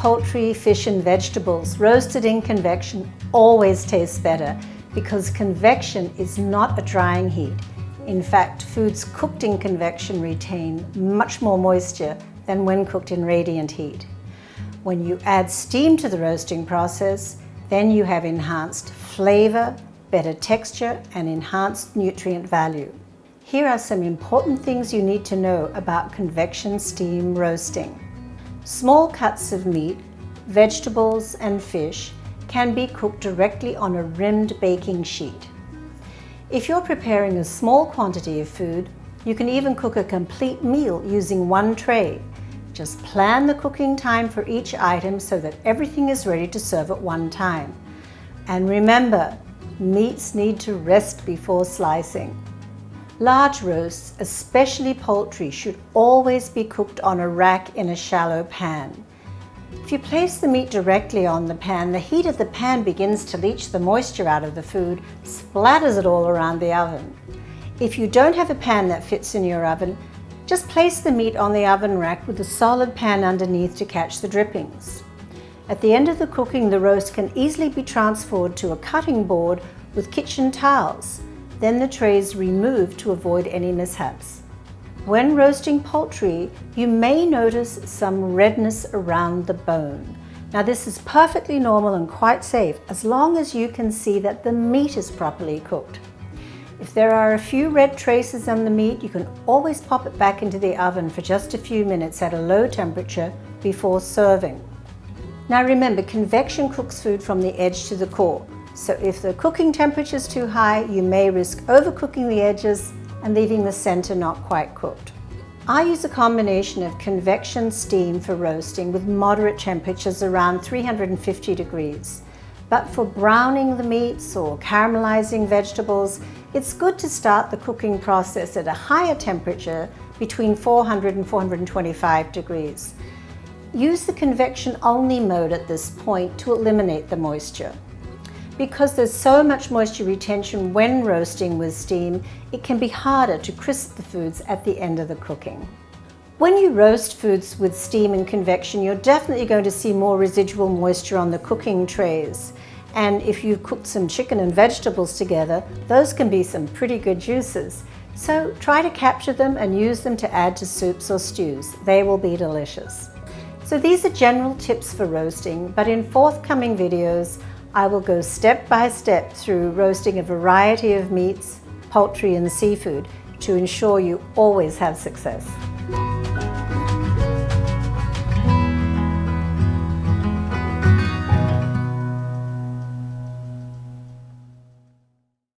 poultry, fish and vegetables roasted in convection always tastes better because convection is not a drying heat. In fact, foods cooked in convection retain much more moisture than when cooked in radiant heat. When you add steam to the roasting process, then you have enhanced flavor, better texture, and enhanced nutrient value. Here are some important things you need to know about convection steam roasting. Small cuts of meat, vegetables, and fish can be cooked directly on a rimmed baking sheet. If you're preparing a small quantity of food, you can even cook a complete meal using one tray. Just plan the cooking time for each item so that everything is ready to serve at one time. And remember, meats need to rest before slicing. Large roasts, especially poultry, should always be cooked on a rack in a shallow pan. If you place the meat directly on the pan, the heat of the pan begins to leach the moisture out of the food, splatters it all around the oven. If you don't have a pan that fits in your oven, just place the meat on the oven rack with a solid pan underneath to catch the drippings. At the end of the cooking, the roast can easily be transferred to a cutting board with kitchen towels. Then the tray is removed to avoid any mishaps. When roasting poultry, you may notice some redness around the bone. Now this is perfectly normal and quite safe as long as you can see that the meat is properly cooked. If there are a few red traces on the meat, you can always pop it back into the oven for just a few minutes at a low temperature before serving. Now remember, convection cooks food from the edge to the core. So if the cooking temperature is too high, you may risk overcooking the edges and leaving the center not quite cooked. I use a combination of convection steam for roasting with moderate temperatures around 350 degrees. But for browning the meats or caramelizing vegetables, it's good to start the cooking process at a higher temperature between 400 and 425 degrees. Use the convection only mode at this point to eliminate the moisture. Because there's so much moisture retention when roasting with steam, it can be harder to crisp the foods at the end of the cooking. When you roast foods with steam and convection, you're definitely going to see more residual moisture on the cooking trays. And if you've cooked some chicken and vegetables together, those can be some pretty good juices. So try to capture them and use them to add to soups or stews. They will be delicious. So these are general tips for roasting, but in forthcoming videos, I will go step by step through roasting a variety of meats, poultry and seafood to ensure you always have success.